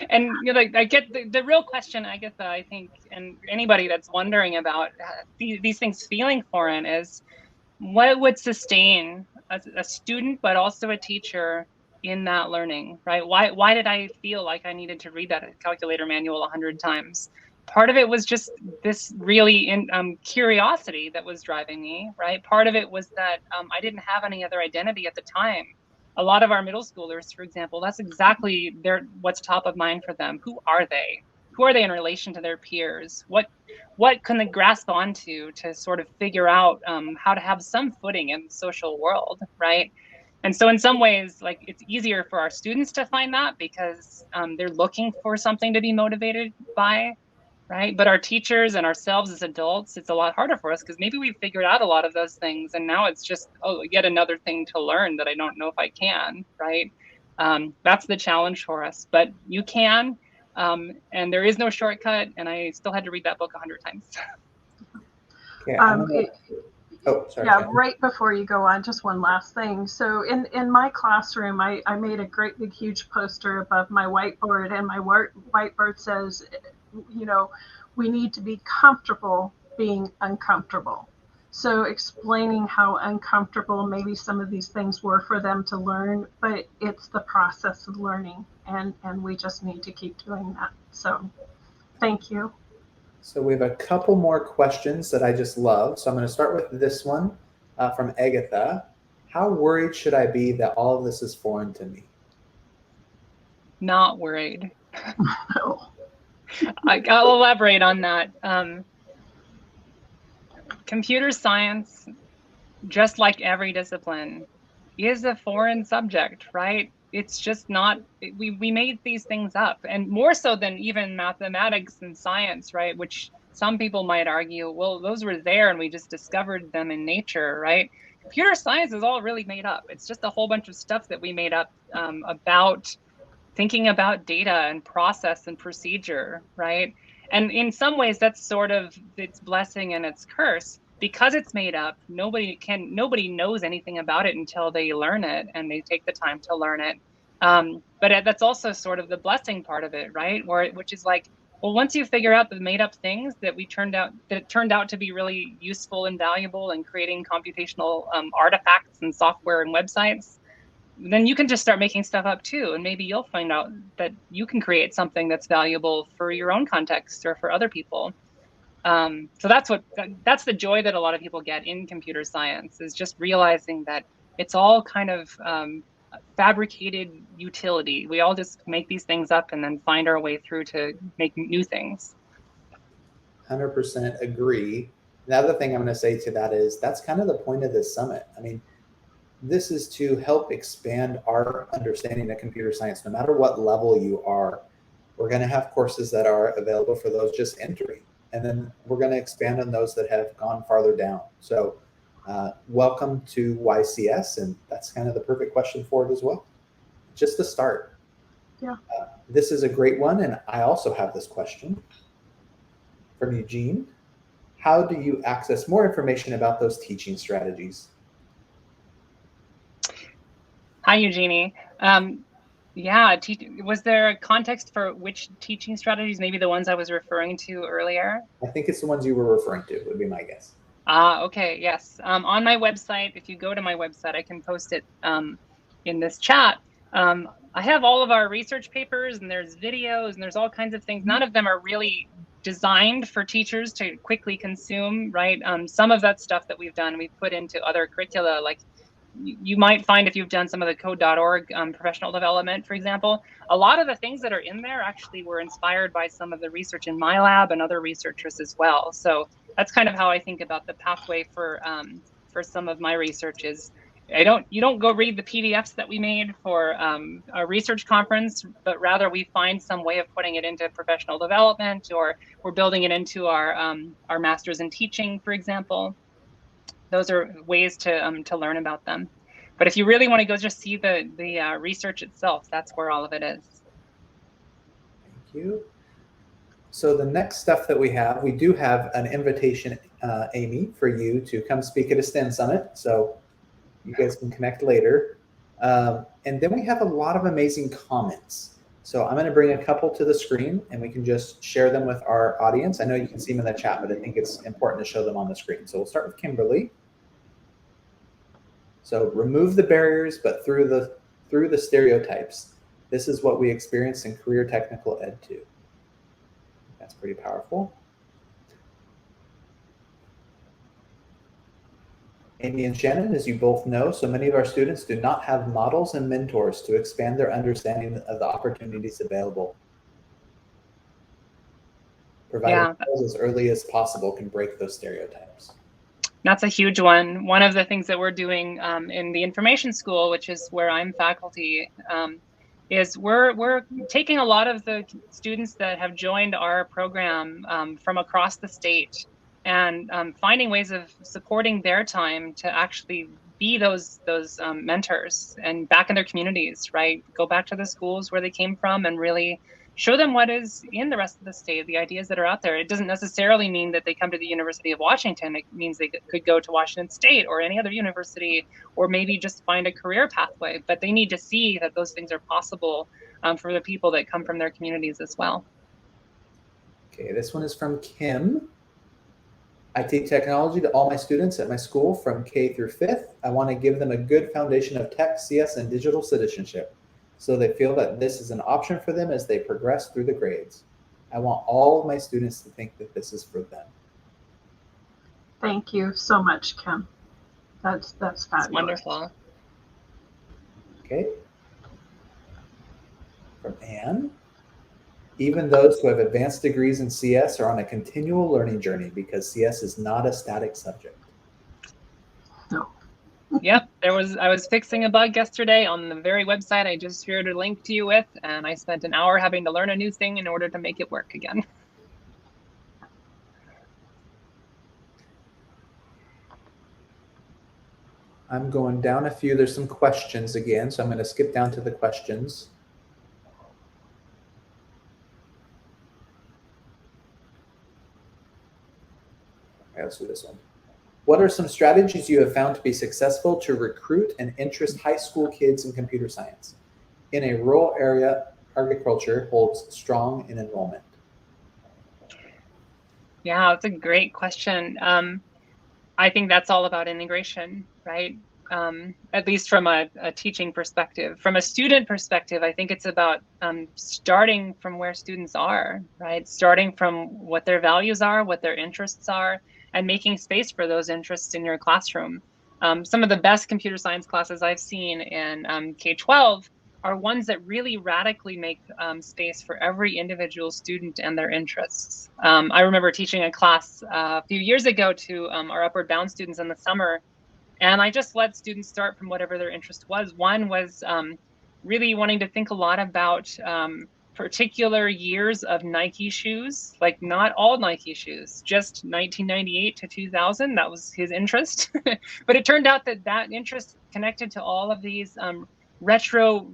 And I get the real question, Agatha, I think, and anybody that's wondering about these things feeling foreign is, what would sustain a student, but also a teacher in that learning, right? Why did I feel like I needed to read that calculator manual 100 times? Part of it was just this really curiosity that was driving me, right? Part of it was that I didn't have any other identity at the time. A lot of our middle schoolers, for example, that's exactly what's top of mind for them. Who are they? Who are they in relation to their peers? What can they grasp onto to sort of figure out how to have some footing in the social world, right? And so in some ways, like, it's easier for our students to find that because they're looking for something to be motivated by, right? But our teachers and ourselves as adults, it's a lot harder for us because maybe we've figured out a lot of those things, and now it's just, yet another thing to learn that I don't know if I can, right? That's the challenge for us, but you can, and there is no shortcut, and I still had to read that book 100 times. Okay, sorry. Yeah, right before you go on, just one last thing. So in my classroom, I made a great big huge poster above my whiteboard, and my whiteboard says, we need to be comfortable being uncomfortable. So explaining how uncomfortable maybe some of these things were for them to learn, but it's the process of learning, and we just need to keep doing that. So thank you. So we have a couple more questions that I just love. So I'm going to start with this one from Agatha. How worried should I be that all of this is foreign to me? Not worried. No. I'll elaborate on that. Computer science, just like every discipline, is a foreign subject, right? It's just not, we made these things up, and more so than even mathematics and science, right? Which some people might argue, well, those were there and we just discovered them in nature, right? Computer science is all really made up. It's just a whole bunch of stuff that we made up about thinking about data and process and procedure, right? And in some ways, that's sort of its blessing and its curse. Because it's made up, nobody knows anything about it until they learn it and they take the time to learn it. But that's also sort of the blessing part of it, right? Which is like, well, once you figure out the made up things that it turned out to be really useful and valuable in creating computational artifacts and software and websites, then you can just start making stuff up too. And maybe you'll find out that you can create something that's valuable for your own context or for other people. So that's the joy that a lot of people get in computer science, is just realizing that it's all kind of fabricated utility. We all just make these things up and then find our way through to make new things. 100% agree. The other thing I'm going to say to that is that's kind of the point of this summit. I mean, this is to help expand our understanding of computer science, no matter what level you are. We're going to have courses that are available for those just entering. And then we're going to expand on those that have gone farther down. So welcome to YCS, and that's kind of the perfect question for it as well. Just to start. Yeah. This is a great one, and I also have this question from Eugene. How do you access more information about those teaching strategies? Hi, Eugenie. Yeah, was there a context for which teaching strategies? Maybe the ones I was referring to earlier? I think it's the ones you were referring to, would be my guess. Okay, yes. On my website, if you go to my website, I can post it in this chat. I have all of our research papers, and there's videos, and there's all kinds of things. None of them are really designed for teachers to quickly consume, right? Some of that stuff that we've done, we've put into other curricula, like you might find if you've done some of the code.org professional development, for example, a lot of the things that are in there actually were inspired by some of the research in my lab and other researchers as well. So that's kind of how I think about the pathway for some of my research is you don't go read the PDFs that we made for a research conference, but rather we find some way of putting it into professional development, or we're building it into our masters in teaching, for example. Those are ways to learn about them. But if you really want to go just see the research itself, that's where all of it is. Thank you. So the next stuff that we do have an invitation, Amy, for you to come speak at a STEM Summit. So You guys can connect later. And then we have a lot of amazing comments. So I'm going to bring a couple to the screen and we can just share them with our audience. I know you can see them in the chat, but I think it's important to show them on the screen. So we'll start with Kimberly. So remove the barriers, but through the stereotypes. This is what we experience in career technical ed too. That's pretty powerful. Amy and Shannon, as you both know, so many of our students do not have models and mentors to expand their understanding of the opportunities available. Providing tools as early as possible can break those stereotypes. That's a huge one. One of the things that we're doing in the information school, which is where I'm faculty, is we're taking a lot of the students that have joined our program from across the state and finding ways of supporting their time to actually be those mentors and back in their communities, right? Go back to the schools where they came from and really show them what is in the rest of the state, the ideas that are out there. It doesn't necessarily mean that they come to the University of Washington. It means they could go to Washington State or any other university, or maybe just find a career pathway. But they need to see that those things are possible for the people that come from their communities as well. Okay, this one is from Kim. I teach technology to all my students at my school from K through 5th. I want to give them a good foundation of tech, CS, and digital citizenship, so they feel that this is an option for them as they progress through the grades. I want all of my students to think that this is for them. Thank you so much, Kim. That's fabulous. That's wonderful. Okay. From Anne. Even those who have advanced degrees in CS are on a continual learning journey because CS is not a static subject. No. Yep, I was fixing a bug yesterday on the very website I just shared a link to you with, and I spent an hour having to learn a new thing in order to make it work again. I'm going down a few. There's some questions again, so I'm going to skip down to the questions. Okay, let's do this one. What are some strategies you have found to be successful to recruit and interest high school kids in computer science? In a rural area, agriculture holds strong in enrollment. Yeah, that's a great question. I think that's all about integration, right? At least from a teaching perspective. From a student perspective, I think it's about starting from where students are, right? Starting from what their values are, what their interests are, and making space for those interests in your classroom. Some of the best computer science classes I've seen in K-12 are ones that really radically make space for every individual student and their interests. I remember teaching a class a few years ago to our Upward Bound students in the summer, and I just let students start from whatever their interest was. One was really wanting to think a lot about particular years of Nike shoes, like not all Nike shoes, just 1998 to 2000. That was his interest. But it turned out that that interest connected to all of these retro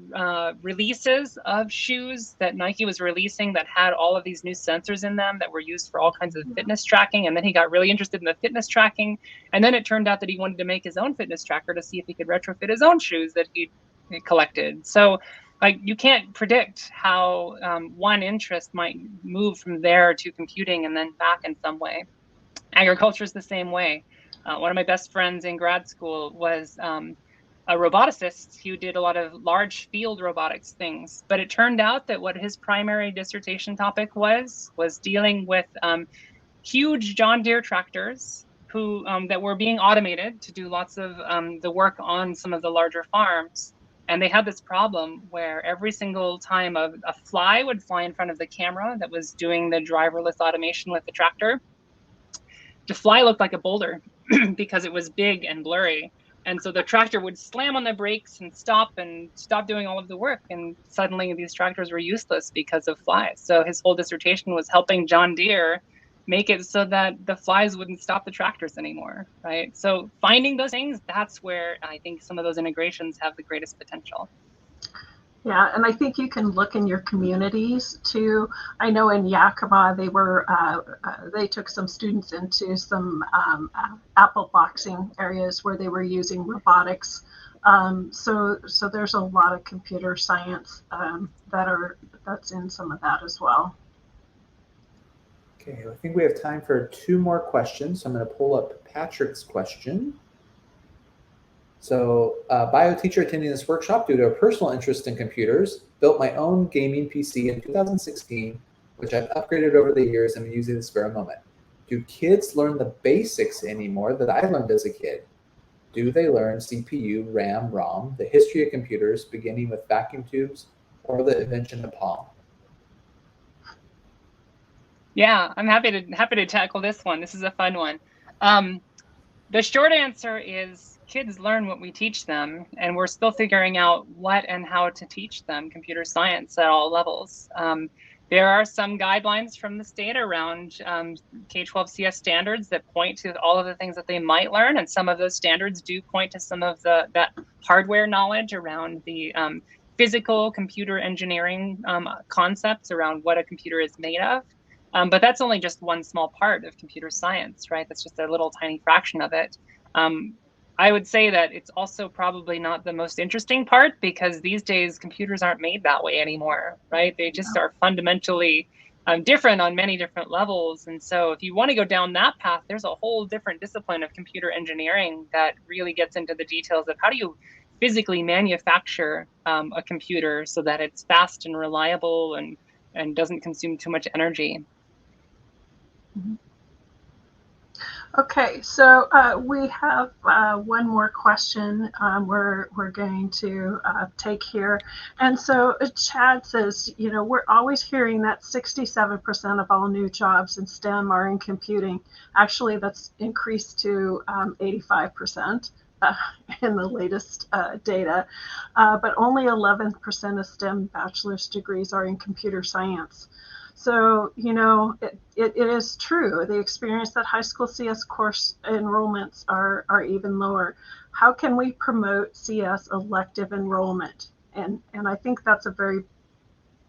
releases of shoes that Nike was releasing that had all of these new sensors in them that were used for all kinds of fitness tracking. And then he got really interested in the fitness tracking. And then it turned out that he wanted to make his own fitness tracker to see if he could retrofit his own shoes that he collected. So like you can't predict how one interest might move from there to computing and then back in some way. Agriculture is the same way. One of my best friends in grad school was a roboticist who did a lot of large field robotics things. But it turned out that what his primary dissertation topic was dealing with huge John Deere tractors who that were being automated to do lots of the work on some of the larger farms. And they had this problem where every single time a fly would fly in front of the camera that was doing the driverless automation with the tractor, the fly looked like a boulder because it was big and blurry. And so the tractor would slam on the brakes and stop doing all of the work. And suddenly these tractors were useless because of flies. So his whole dissertation was helping John Deere make it so that the flies wouldn't stop the tractors anymore, right? So finding those things, that's where I think some of those integrations have the greatest potential. Yeah, and I think you can look in your communities too. I know in Yakima they took some students into some apple boxing areas where they were using robotics. So there's a lot of computer science that's in some of that as well. Okay, I think we have time for 2 more questions. So I'm going to pull up Patrick's question. So, bio teacher attending this workshop due to a personal interest in computers, built my own gaming PC in 2016, which I've upgraded over the years and I'm using this for a moment. Do kids learn the basics anymore that I learned as a kid? Do they learn CPU, RAM, ROM, the history of computers, beginning with vacuum tubes or the invention of Palm? Yeah, I'm happy to tackle this one. This is a fun one. The short answer is kids learn what we teach them, and we're still figuring out what and how to teach them computer science at all levels. There are some guidelines from the state around K-12 CS standards that point to all of the things that they might learn, and some of those standards do point to some of that hardware knowledge around the physical computer engineering concepts around what a computer is made of. But that's only just one small part of computer science, right? That's just a little tiny fraction of it. I would say that it's also probably not the most interesting part, because these days computers aren't made that way anymore, right? They just are fundamentally different on many different levels. And so if you want to go down that path, there's a whole different discipline of computer engineering that really gets into the details of how do you physically manufacture a computer so that it's fast and reliable and doesn't consume too much energy. Okay, so we have one more question we're going to take here. And so Chad says, you know, we're always hearing that 67% of all new jobs in STEM are in computing. Actually, that's increased to 85%. In the latest data, but only 11% of STEM bachelor's degrees are in computer science. So, you know, it is true. The experience that high school CS course enrollments are even lower. How can we promote CS elective enrollment? And I think that's a very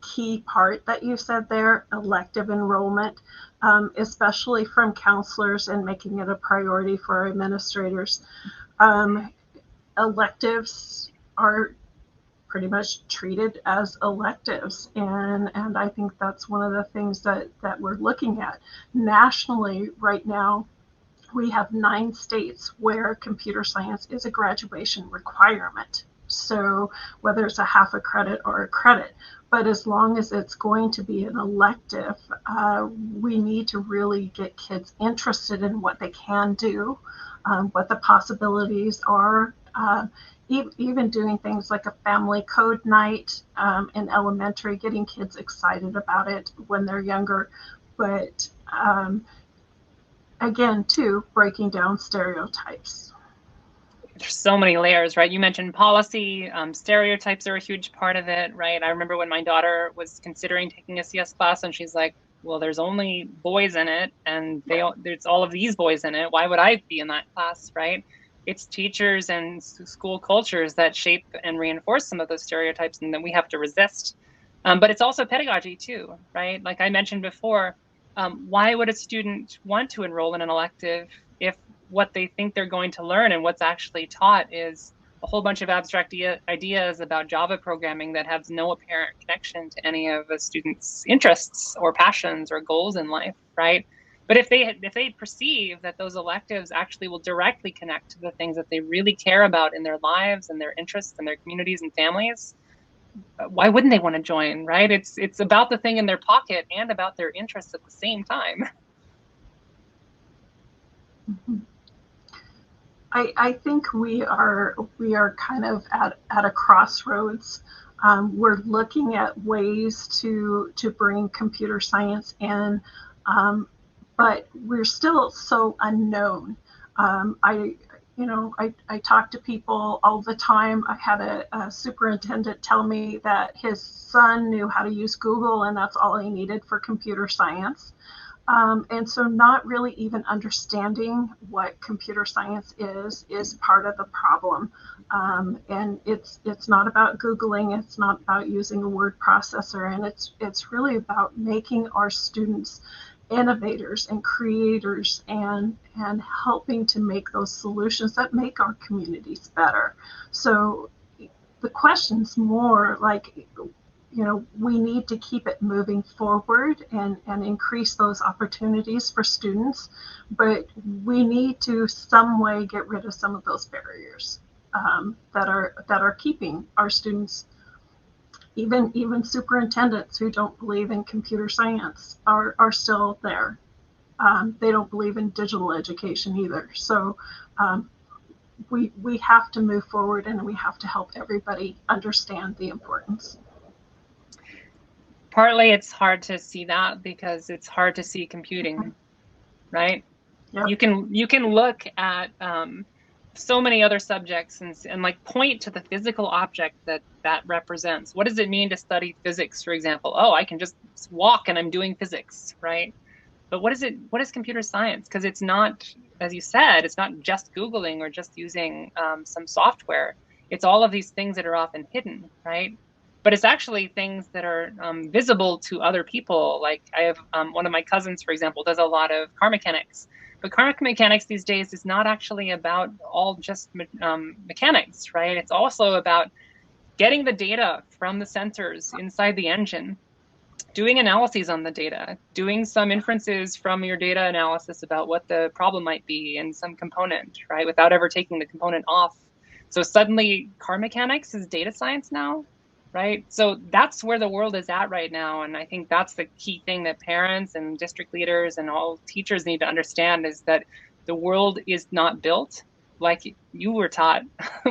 key part that you said there, elective enrollment, especially from counselors, and making it a priority for our administrators. Electives are pretty much treated as electives, and I think that's one of the things that we're looking at. Nationally right now, we have 9 states where computer science is a graduation requirement. So whether it's a half a credit or a credit, but as long as it's going to be an elective, we need to really get kids interested in what they can do, what the possibilities are, even doing things like a family code night in elementary, getting kids excited about it when they're younger. But again, too, breaking down stereotypes. There's so many layers, right? You mentioned policy, stereotypes are a huge part of it, right? I remember when my daughter was considering taking a CS class and she's like, well, there's only boys in it and there's all of these boys in it. Why would I be in that class, right? It's teachers and school cultures that shape and reinforce some of those stereotypes, and then we have to resist. But it's also pedagogy too, right? Like I mentioned before, why would a student want to enroll in an elective if what they think they're going to learn and what's actually taught is a whole bunch of abstract ideas about Java programming that has no apparent connection to any of a student's interests or passions or goals in life, right? But if they perceive that those electives actually will directly connect to the things that they really care about in their lives and their interests and their communities and families, why wouldn't they want to join, right? It's about the thing in their pocket and about their interests at the same time. Mm-hmm. I think we are kind of at a crossroads. We're looking at ways to bring computer science in, but we're still so unknown. I talk to people all the time. I had a superintendent tell me that his son knew how to use Google, and that's all he needed for computer science. And so not really even understanding what computer science is part of the problem. And it's not about Googling, it's not about using a word processor, and it's really about making our students innovators and creators and helping to make those solutions that make our communities better. So the question's more like, we need to keep it moving forward and increase those opportunities for students, but we need to some way get rid of some of those barriers that are keeping our students, even superintendents who don't believe in computer science are still there. They don't believe in digital education either. So we have to move forward, and we have to help everybody understand the importance. Partly it's hard to see that because it's hard to see computing, right? Yep. You can look at so many other subjects and like point to the physical object that represents. What does it mean to study physics, for example? Oh, I can just walk and I'm doing physics, right? But what is computer science? Because it's not, as you said, it's not just Googling or just using some software. It's all of these things that are often hidden, right? But it's actually things that are visible to other people. Like I have one of my cousins, for example, does a lot of car mechanics. But car mechanics these days is not actually about all just mechanics, right? It's also about getting the data from the sensors inside the engine, doing analyses on the data, doing some inferences from your data analysis about what the problem might be in some component, right? Without ever taking the component off. So suddenly car mechanics is data science now, right? So that's where the world is at right now. And I think that's the key thing that parents and district leaders and all teachers need to understand, is that the world is not built like you were taught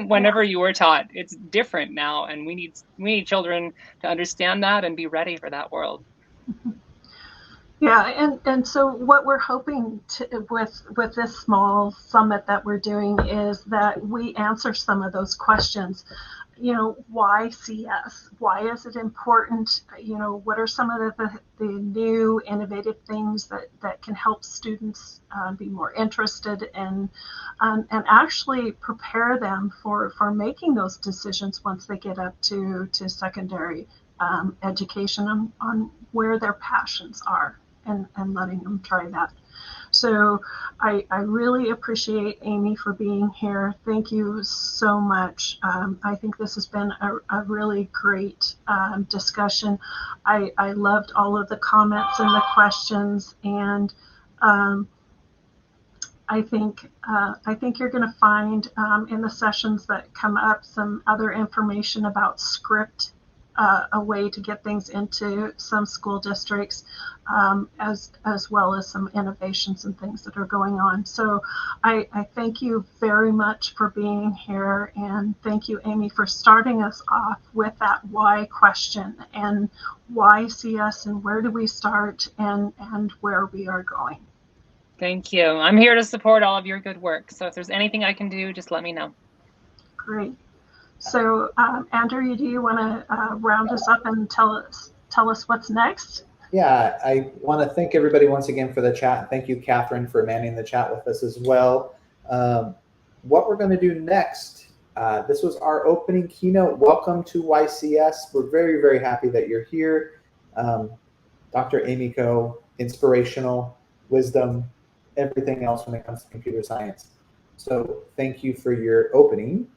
whenever you were taught. It's different now, and we need children to understand that and be ready for that world. Yeah, and so what we're hoping to, with this small summit that we're doing, is that we answer some of those questions. Why CS? Why is it important? What are some of the new innovative things that can help students be more interested and actually prepare them for making those decisions once they get up to secondary education on where their passions are, and letting them try that. So I really appreciate Amy for being here. Thank you so much. I think this has been a really great discussion. I loved all of the comments and the questions, and I think you're going to find in the sessions that come up some other information about script, a way to get things into some school districts, as well as some innovations and things that are going on. So I thank you very much for being here, and thank you, Amy, for starting us off with that why question, and why CS, and where do we start, and where we are going. Thank you. I'm here to support all of your good work. So if there's anything I can do, just let me know. Great. So, Andrew, do you want to round us up and tell us what's next? Yeah, I want to thank everybody once again for the chat. Thank you, Kathryn, for manning the chat with us as well. What we're going to do next, this was our opening keynote. Welcome to YCS. We're very, very happy that you're here. Dr. Amy Ko, inspirational, wisdom, everything else when it comes to computer science. So thank you for your opening.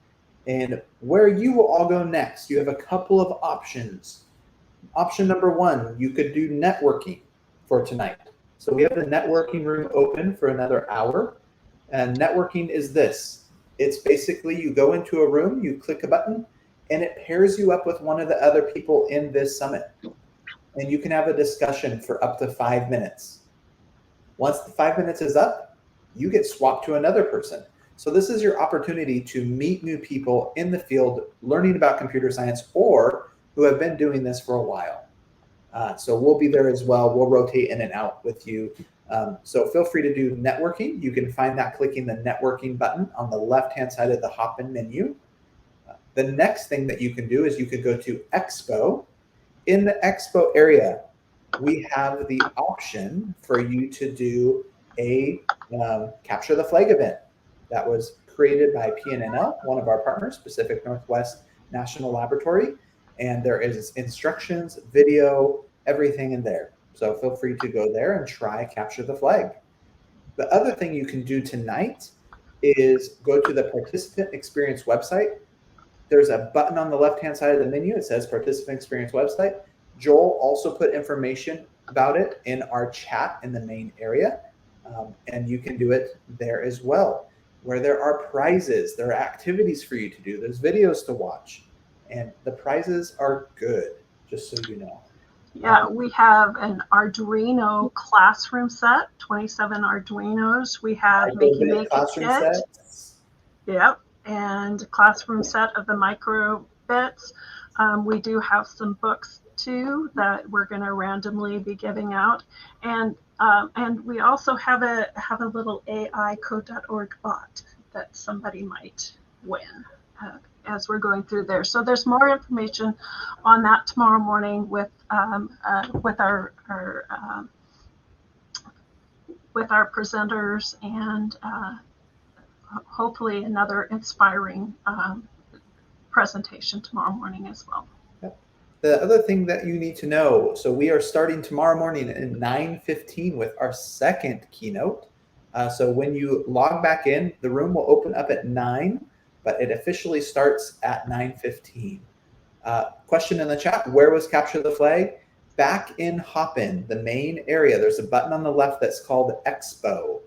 And where you will all go next, you have a couple of options. Option number one, you could do networking for tonight. So we have the networking room open for another hour. And networking is this. It's basically you go into a room, you click a button, and it pairs you up with one of the other people in this summit. And you can have a discussion for up to 5 minutes. Once the 5 minutes is up, you get swapped to another person. So this is your opportunity to meet new people in the field learning about computer science, or who have been doing this for a while. So we'll be there as well. We'll rotate in and out with you. So feel free to do networking. You can find that clicking the networking button on the left-hand side of the hop-in menu. The next thing that you can do is you could go to Expo. In the Expo area, we have the option for you to do a Capture the Flag event that was created by PNNL, one of our partners, Pacific Northwest National Laboratory. And there is instructions, video, everything in there. So feel free to go there and try Capture the Flag. The other thing you can do tonight is go to the Participant Experience website. There's a button on the left-hand side of the menu. It says Participant Experience website. Joel also put information about it in our chat in the main area, and you can do it there as well, where there are prizes, there are activities for you to do, there's videos to watch, and the prizes are good, just so you know. Yeah, we have an Arduino classroom set, 27 Arduinos. We have Make It classroom Kit. sets. Yep, and classroom set of the micro bits. We do have some books too that we're going to randomly be giving out, and we also have a little AI code.org bot that somebody might win as we're going through there. So there's more information on that tomorrow morning with our presenters, and hopefully another inspiring presentation tomorrow morning as well. Yep. The other thing that you need to know, so we are starting tomorrow morning at 9:15 with our second keynote. So when you log back in, the room will open up at 9, but it officially starts at 9:15. Question in the chat, where was Capture the Flag? Back in Hopin, the main area, there's a button on the left that's called Expo.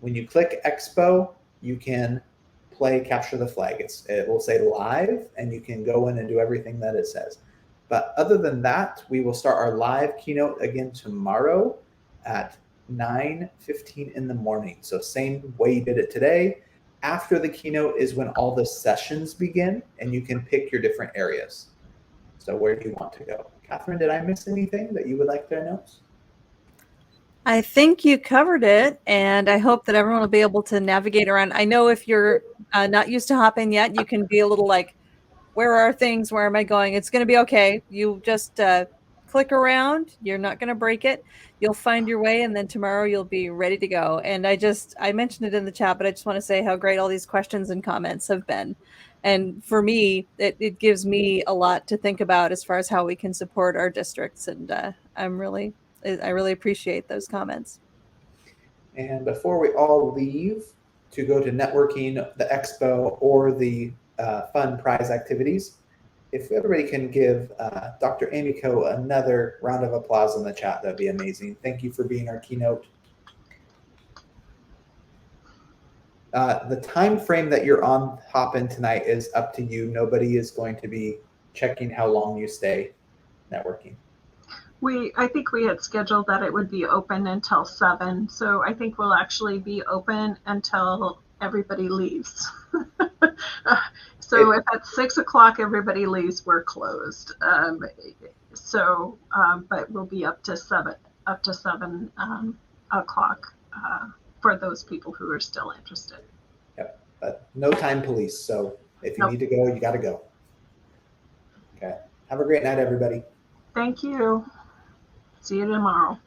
When you click Expo, you can play Capture the Flag. It will say live, and you can go in and do everything that it says. But other than that, we will start our live keynote again tomorrow at 9:15 in the morning. So same way you did it today. After the keynote is when all the sessions begin, and you can pick your different areas. So where do you want to go? Kathryn, did I miss anything that you would like to announce? I think you covered it, and I hope that everyone will be able to navigate around. I know if you're not used to hopping yet, you can be a little like, where are things? Where am I going? It's going to be okay. You just click around. You're not going to break it. You'll find your way, and then tomorrow you'll be ready to go. And I mentioned it in the chat, but I just want to say how great all these questions and comments have been. And for me, it gives me a lot to think about as far as how we can support our districts. And I really appreciate those comments. And before we all leave to go to networking, the expo, or the fun prize activities, if everybody can give Dr. Amy Coe another round of applause in the chat, that'd be amazing. Thank you for being our keynote. The time frame that you're on Hopin tonight is up to you. Nobody is going to be checking how long you stay networking. I think we had scheduled that it would be open until 7, so I think we'll actually be open until everybody leaves. So if at 6 o'clock everybody leaves, we're closed. But we'll be up to 7 o'clock for those people who are still interested. Yep, but no time police. So if you need to go, you got to go. Okay. Have a great night, everybody. Thank you. See you tomorrow.